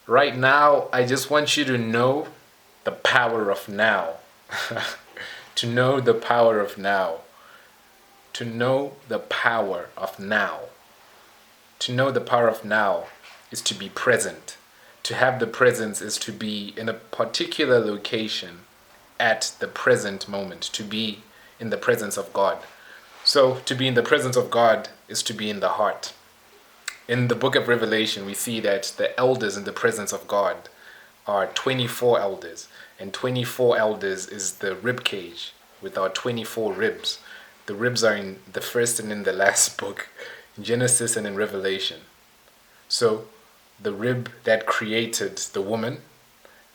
Right now, I just want you to know the power of now. To know the power of now. To know the power of now. To know the power of now is to be present. To have the presence is to be in a particular location at the present moment, to be in the presence of God. So, to be in the presence of God is to be in the heart. In the book of Revelation, we see that the elders in the presence of God are 24 elders, and 24 elders is the rib cage with our 24 ribs. The ribs are in the first and in the last book, in Genesis and in Revelation. So, the rib that created the woman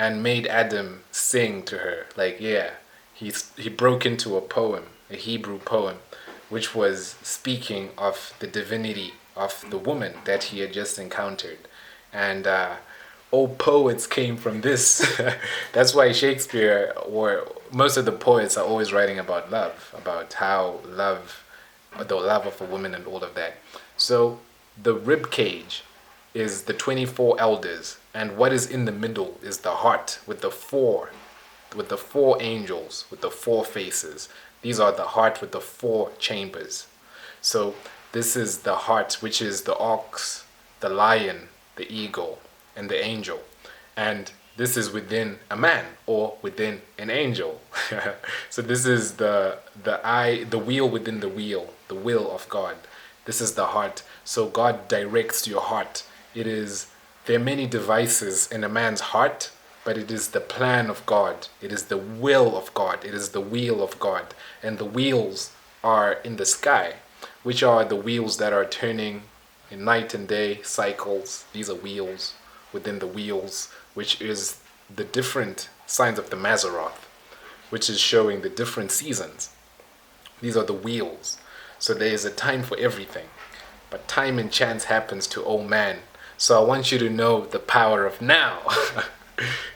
and made Adam sing to her, like, yeah, he broke into a poem, a Hebrew poem, which was speaking of the divinity of the woman that he had just encountered. And all poets came from this. That's why Shakespeare, or most of the poets, are always writing about love, about how love, the love of a woman and all of that. So the rib cage is the 24 elders, and what is in the middle is the heart with the four angels with the four faces. These are the heart with the four chambers. So this is the heart, which is the ox, the lion, the eagle, and the angel. And this is within a man or within an angel. So this is the wheel within the wheel, the will of God. This is the heart. So God directs your heart. There are many devices in a man's heart, but it is the plan of God. It is the will of God. It is the wheel of God. And the wheels are in the sky, which are the wheels that are turning in night and day cycles. These are wheels within the wheels, which is the different signs of the Mazzaroth, which is showing the different seasons. These are the wheels. So there is a time for everything. But time and chance happens to all man. So I want you to know the power of now.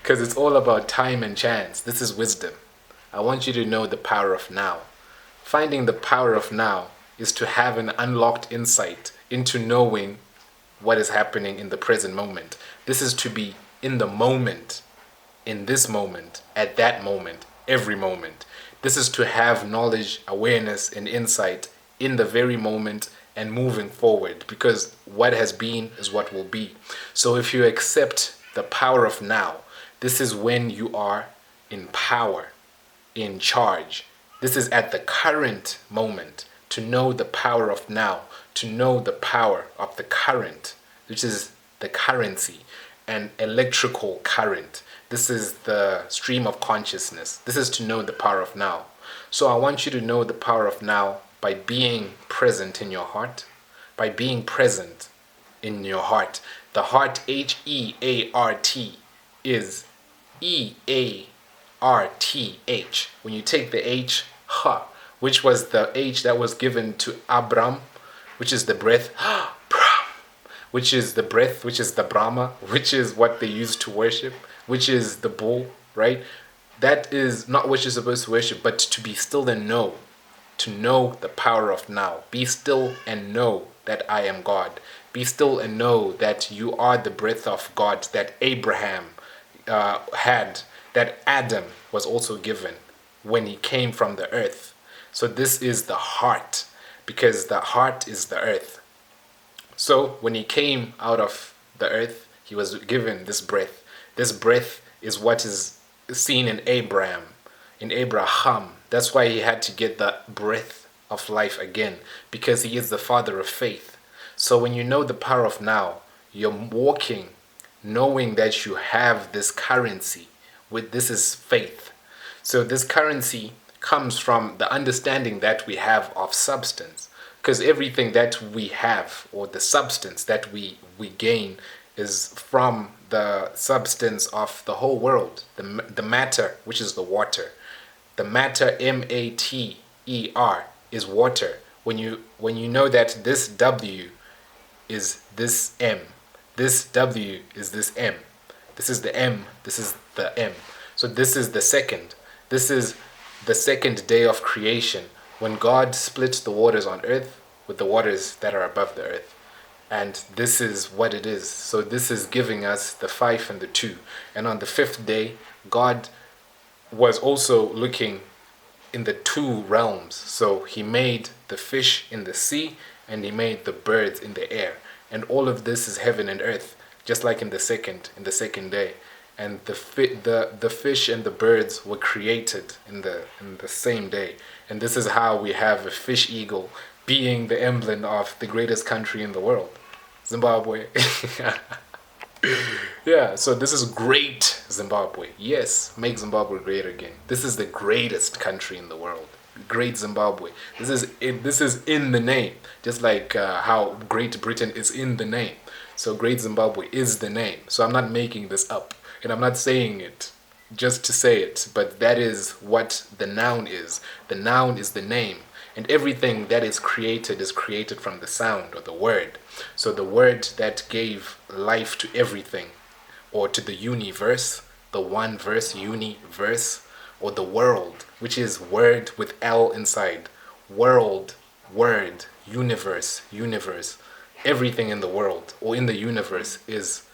Because it's all about time and chance. This is wisdom. I want you to know the power of now. Finding the power of now is to have an unlocked insight into knowing what is happening in the present moment. This is to be in the moment, in this moment, at that moment, every moment. This is to have knowledge, awareness, and insight in the very moment and moving forward, because what has been is what will be. So if you accept the power of now, this is when you are in power, in charge. This is at the current moment, to know the power of now, to know the power of the current, which is the currency, and electrical current. This is the stream of consciousness. This is to know the power of now. So I want you to know the power of now by being present in your heart, by being present in your heart. The heart, H-E-A-R-T, is E-A-R-T-H. When you take the H, ha, which was the H that was given to Abram, which is the breath, which is the breath, which is the Brahma, which is what they used to worship, which is the bull, right? That is not what you're supposed to worship, but to be still and know. To know the power of now. Be still and know that I am God. Be still and know that you are the breath of God that Abraham had, that Adam was also given when he came from the earth. So this is the heart, because the heart is the earth. So when he came out of the earth, he was given this breath. This breath is what is seen in Abraham, in Abraham. That's why he had to get the breath of life again, because he is the father of faith. So when you know the power of now, you're walking knowing that you have this currency. This is faith. So this currency comes from the understanding that we have of substance, because everything that we have, or the substance that we gain, is from the substance of the whole world, the matter, which is the water. The matter, M-A-T-E-R, is water. When you know that this W is this M, this W is this M, this is the M, this is the M. So this is the second. This is the second day of creation, when God split the waters on earth with the waters that are above the earth. And this is what it is. So this is giving us the 5 and the 2. And on the 5th day, God was also looking in the 2 realms. So he made the fish in the sea and he made the birds in the air. And all of this is heaven and earth, just like in the second day. And the fish and the birds were created in the same day. And this is how we have a fish eagle being the emblem of the greatest country in the world, Zimbabwe. Yeah, so this is great Zimbabwe. Yes, make Zimbabwe great again. This is the greatest country in the world. Great Zimbabwe. This is in the name, just like how Great Britain is in the name. So Great Zimbabwe is the name. So I'm not making this up, and I'm not saying it just to say it, but that is what the noun is. The noun is the name. And everything that is created from the sound or the word. So the word that gave life to everything, or to the universe, the one verse, universe, or the world, which is word with L inside. World, word, universe, universe. Everything in the world or in the universe is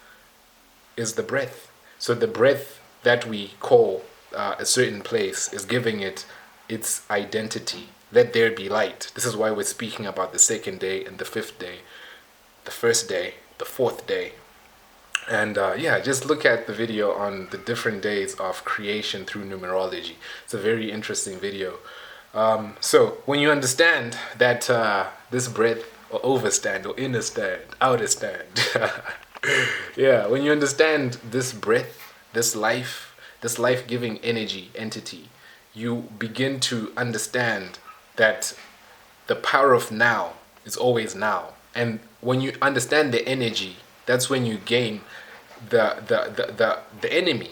the breath. So the breath that we call a certain place is giving it its identity. Let there be light. This is why we're speaking about the 2nd day and the 5th day, the 1st day, the 4th day. And yeah, just look at the video on the different days of creation through numerology. It's a very interesting video. So when you understand that this breath, or overstand, or inner stand, outer stand, yeah, when you understand this breath, this life-giving energy, entity, you begin to understand that the power of now is always now. And when you understand the energy, that's when you gain the enemy.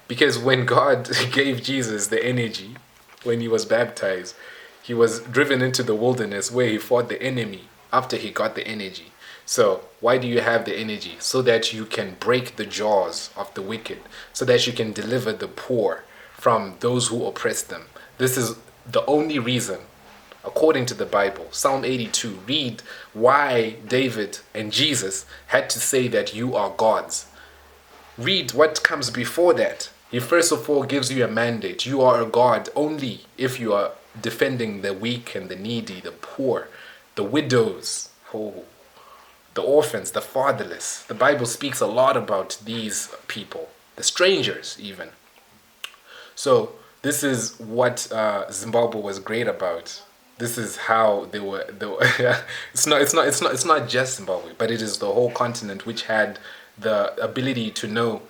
Because when God gave Jesus the energy, when he was baptized, he was driven into the wilderness where he fought the enemy after he got the energy. So why do you have the energy? So that you can break the jaws of the wicked, so that you can deliver the poor from those who oppress them. This is the only reason. According to the Bible, Psalm 82, read why David and Jesus had to say that you are gods. Read what comes before that. He first of all gives you a mandate. You are a god only if you are defending the weak and the needy, the poor, the widows, the orphans, the fatherless. The Bible speaks a lot about these people, the strangers even. So this is what Zimbabwe was great about. This is how they were it's not just Zimbabwe, but it is the whole continent which had the ability to know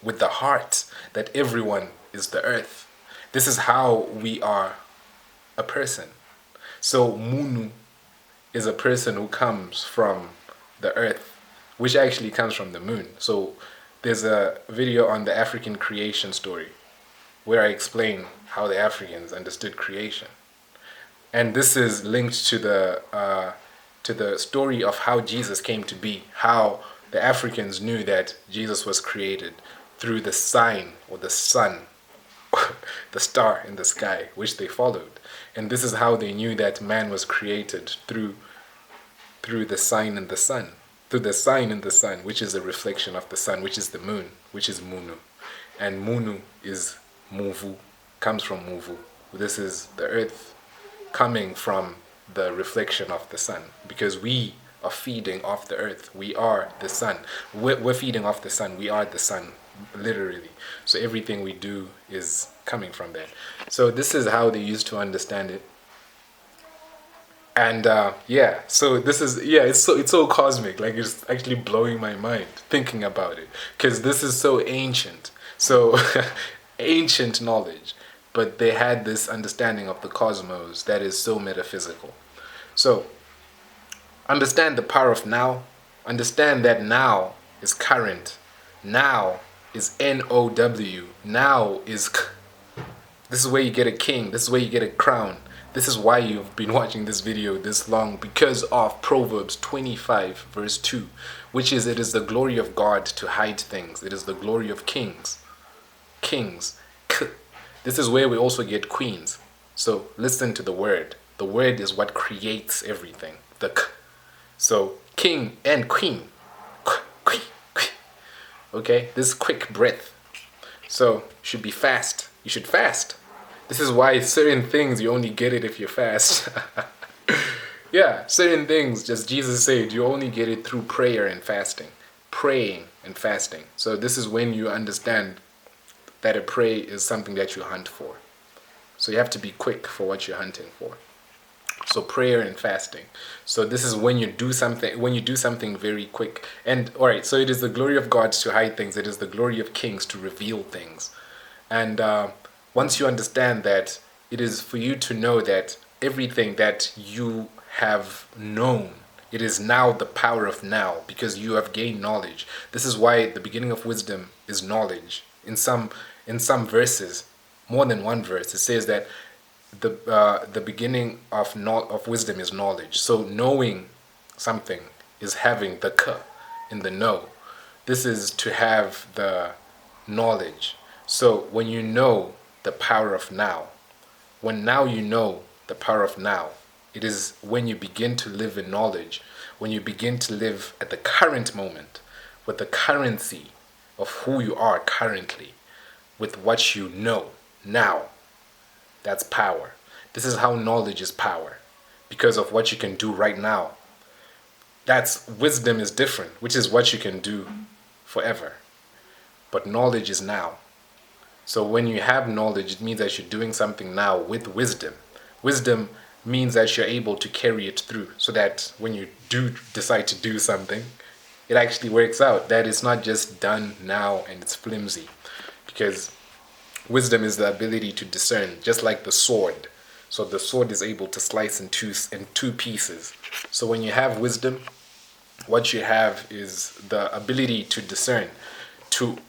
with the heart that everyone is the earth. This is how we are a person. So Munu is a person who comes from the earth, which actually comes from the moon. So there's a video on the African creation story where I explain how the Africans understood creation. And this is linked to the story of how Jesus came to be, how the Africans knew that Jesus was created through the sign or the sun, the star in the sky, which they followed. And this is how they knew that man was created through the sign in the sun, through the sign in the sun, which is a reflection of the sun, which is the moon, which is Munu. And Munu is Muvu, comes from Muvu. This is the earth coming from the reflection of the sun, because we are feeding off the earth. We are the sun. We're feeding off the sun. We are the sun, literally. So everything we do is coming from that. So this is how they used to understand it. And yeah, so this is, yeah, it's so cosmic. Like, it's actually blowing my mind thinking about it, because this is so ancient. So ancient knowledge. But they had this understanding of the cosmos that is so metaphysical. So understand the power of now. Understand that now is current. Now is N-O-W. Now is this is where you get a king. This is where you get a crown. This is why you've been watching this video this long, because of Proverbs 25 verse 2, which is, it is the glory of God to hide things. It is the glory of kings. Kings. This is where we also get queens. So listen to the word. The word is what creates everything. The k. So king and queen. Okay, this quick breath. So you should be fast. You should fast. This is why certain things you only get it if you're fast. Yeah, certain things, just Jesus said, you only get it through prayer and fasting. Praying and fasting. So this is when you understand that a prey is something that you hunt for. So you have to be quick for what you're hunting for. So prayer and fasting. So this is when you do something very quick. And all right, so it is the glory of God to hide things. It is the glory of kings to reveal things. And once you understand that, it is for you to know that everything that you have known, it is now the power of now, because you have gained knowledge. This is why the beginning of wisdom is knowledge. In some verses, more than one verse, it says that the beginning of wisdom is knowledge. So knowing something is having the k in the know. This is to have the knowledge. So when you know the power of now, when now you know the power of now, it is when you begin to live in knowledge, when you begin to live at the current moment, with the currency of who you are currently, with what you know now. That's power. This is how knowledge is power, because of what you can do right now. That's wisdom is different, which is what you can do forever. But knowledge is now. So when you have knowledge, it means that you're doing something now with wisdom. Wisdom means that you're able to carry it through, so that when you do decide to do something, it actually works out. That it's not just done now and it's flimsy. Because wisdom is the ability to discern, just like the sword. So the sword is able to slice in two pieces. So when you have wisdom, what you have is the ability to discern,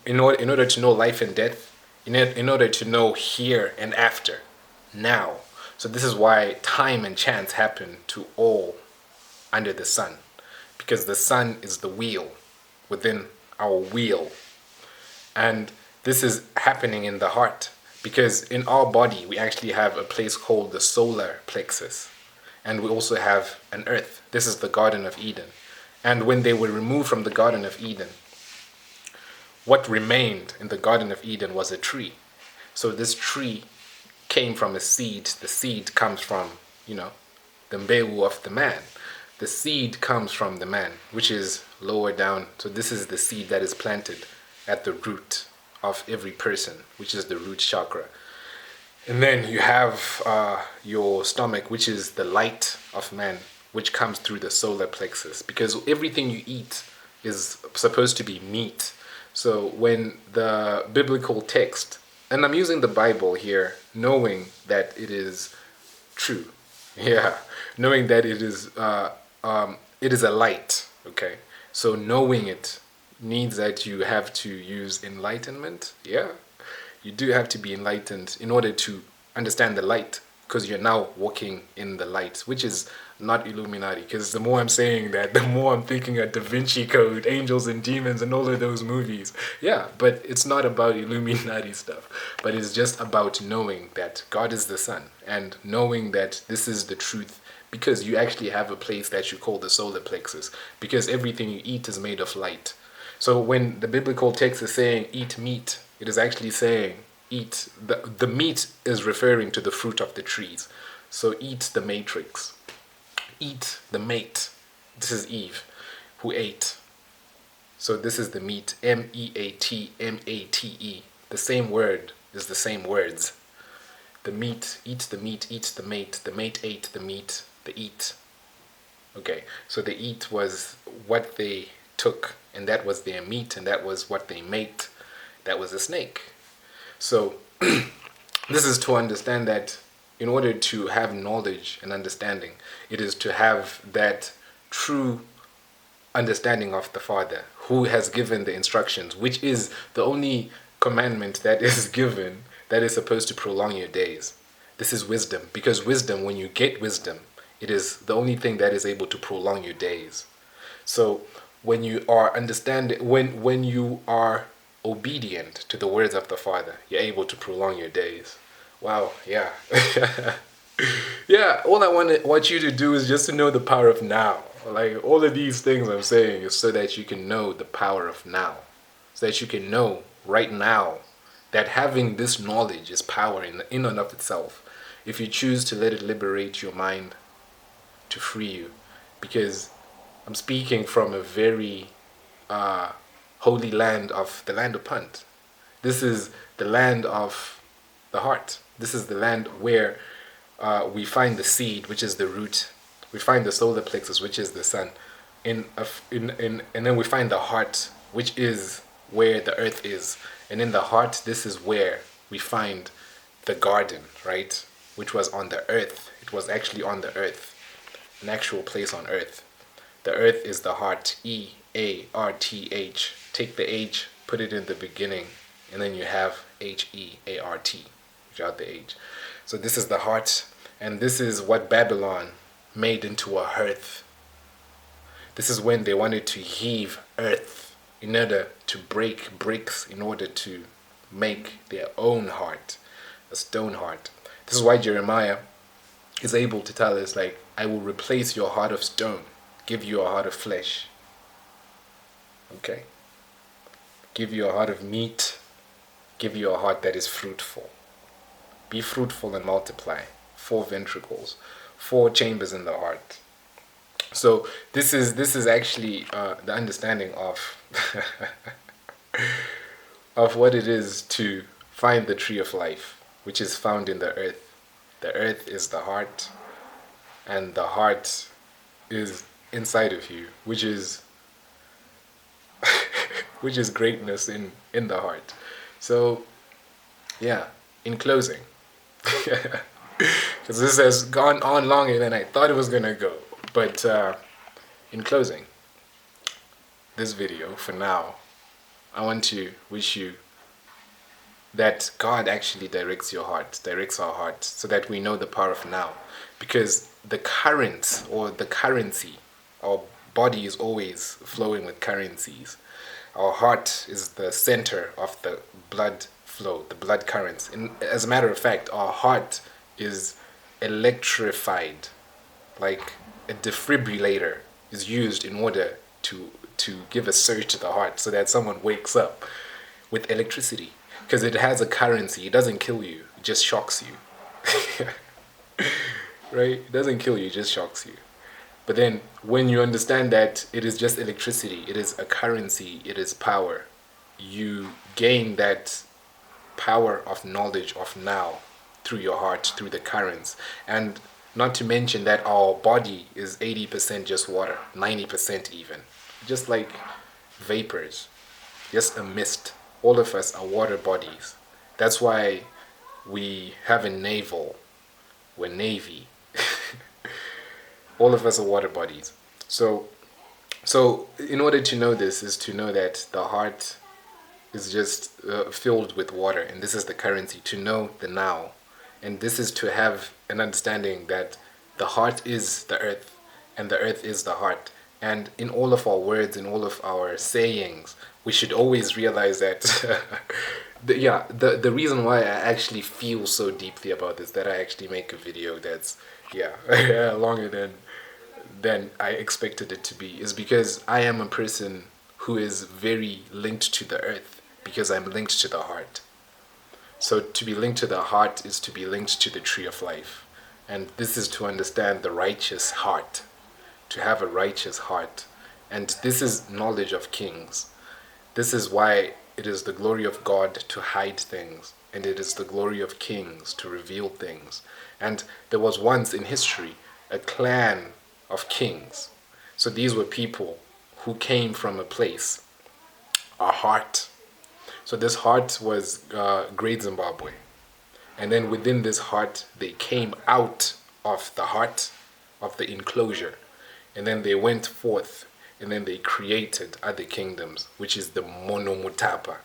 in order to know life and death, in order to know here and after, now. So this is why time and chance happen to all under the sun, because the sun is the wheel within our wheel. And this is happening in the heart, because in our body we actually have a place called the solar plexus, and we also have an earth. This is the Garden of Eden. And when they were removed from the Garden of Eden, what remained in the Garden of Eden was a tree. So this tree came from a seed. The seed comes from, the mbeu of the man. The seed comes from the man, which is lower down. So this is the seed that is planted at the root of every person, which is the root chakra. And then you have your stomach, which is the light of man, which comes through the solar plexus, because everything you eat is supposed to be meat. So when the biblical text, and I'm using the Bible here, knowing that it is true, knowing that it is a light, okay? So knowing it needs that you have to use enlightenment. You do have to be enlightened in order to understand the light, because you're now walking in the light, which is not Illuminati. Because the more I'm saying that, the more I'm thinking of Da Vinci Code, angels and demons, and all of those movies. But it's not about Illuminati stuff, but it's just about knowing that God is the sun, and knowing that this is the truth, because you actually have a place that you call the solar plexus, because everything you eat is made of light. So when the biblical text is saying eat meat, it is actually saying eat, the meat is referring to the fruit of the trees. So eat the matrix, eat the mate. This is Eve who ate. So this is the meat, meat, mate. The same word is the same words. The meat, eat the meat, eat the mate ate the meat, the eat. Okay, so the eat was what they took, and that was their meat, and that was what they made. That was a snake. So this is to understand that in order to have knowledge and understanding, it is to have that true understanding of the Father, who has given the instructions, which is the only commandment that is given that is supposed to prolong your days. This is wisdom, because wisdom, when you get wisdom, it is the only thing that is able to prolong your days. So when you are when you are obedient to the words of the Father, you're able to prolong your days. Wow, yeah. Yeah, all I want you to do is just to know the power of now. Like all of these things I'm saying is so that you can know the power of now. So that you can know right now that having this knowledge is power in and of itself. If you choose to let it liberate your mind to free you. Because I'm speaking from a very holy land of the land of Punt. This is the land of the heart. This is the land where we find the seed, which is the root. We find the solar plexus, which is the sun. And then we find the heart, which is where the earth is. And in the heart, this is where we find the garden, right? Which was on the earth. It was actually on the earth, an actual place on earth. The earth is the heart, E-A-R-T-H. Take the H, put it in the beginning, and then you have H-E-A-R-T, without the H. So this is the heart, and this is what Babylon made into a hearth. This is when they wanted to heave earth in order to break bricks, in order to make their own heart, a stone heart. This is why Jeremiah is able to tell us, like, I will replace your heart of stone, give you a heart of flesh. Okay? Give you a heart of meat, give you a heart that is fruitful. Be fruitful and multiply. 4 ventricles, 4 chambers in the heart. So this is actually the understanding of of what it is to find the tree of life, which is found in the earth. The earth is the heart, and the heart is inside of you, which is which is greatness in the heart. So yeah, in closing, because this has gone on longer than I thought it was gonna go, but in closing this video, for now, I want to wish you that God actually directs your heart, directs our heart, so that we know the power of now. Because the current, or the currency, our body is always flowing with currencies. Our heart is the center of the blood flow, the blood currents. And as a matter of fact, our heart is electrified, like a defibrillator is used in order to give a surge to the heart so that someone wakes up with electricity. Because it has a currency. It doesn't kill you, it just shocks you. Right? It doesn't kill you, it just shocks you. But then when you understand that it is just electricity, it is a currency, it is power, you gain that power of knowledge of now through your heart, through the currents. And not to mention that our body is 80% just water, 90% even. Just like vapors, just a mist. All of us are water bodies. That's why we have a naval. We're navy. All of us are water bodies. So in order to know this is to know that the heart is just filled with water, and this is the currency, to know the now. And this is to have an understanding that the heart is the earth, and the earth is the heart. And in all of our words, in all of our sayings, we should always realize that the reason why I actually feel so deeply about this, that I actually make a video that's longer than I expected it to be, is because I am a person who is very linked to the earth, because I'm linked to the heart. So to be linked to the heart is to be linked to the tree of life. And this is to understand the righteous heart, to have a righteous heart. And this is knowledge of kings. This is why it is the glory of God to hide things, and it is the glory of kings to reveal things. And there was once in history a clan of kings. So these were people who came from a place, a heart. So this heart was Great Zimbabwe. And then within this heart, they came out of the heart of the enclosure. And then they went forth, and then they created other kingdoms, which is the Monomotapa.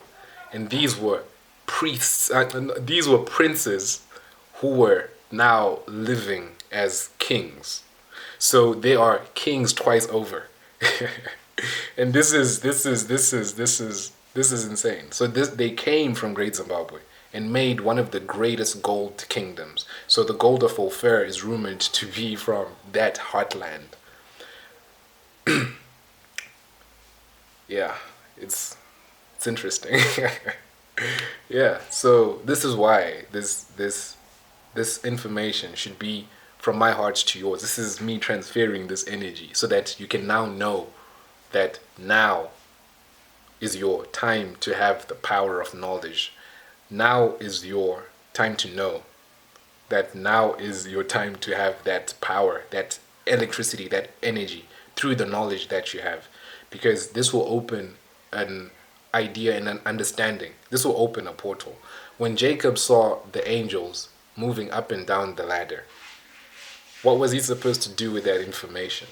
And these were priests, these were princes who were now living as kings. So they are kings twice over. And this is insane. So they came from Great Zimbabwe, and made one of the greatest gold kingdoms. So the gold of Ophir is rumored to be from that heartland. Yeah, it's interesting. Yeah, so this is why this information should be from my heart to yours. This is me transferring this energy so that you can now know that now is your time to have the power of knowledge. Now is your time to know that now is your time to have that power, that electricity, that energy through the knowledge that you have. Because this will open an idea and an understanding. This will open a portal. When Jacob saw the angels moving up and down the ladder, what was he supposed to do with that information?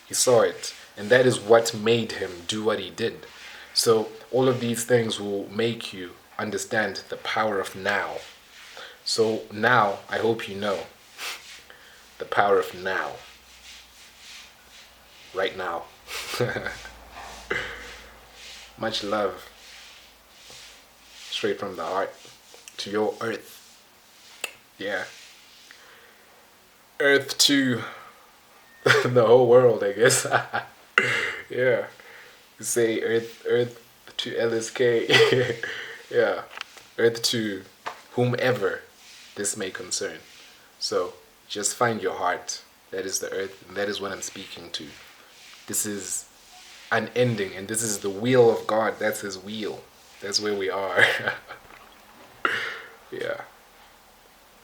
He saw it, and that is what made him do what he did. So all of these things will make you understand the power of now. So now, I hope you know the power of now. Right now. Much love. Straight from the heart to your earth. Yeah. Earth to the whole world, I guess. Yeah. You say earth to LSK. Yeah. Earth to whomever this may concern. So just find your heart. That is the earth, and that is what I'm speaking to. This is unending, and this is the wheel of God. That's his wheel. That's where we are. Yeah.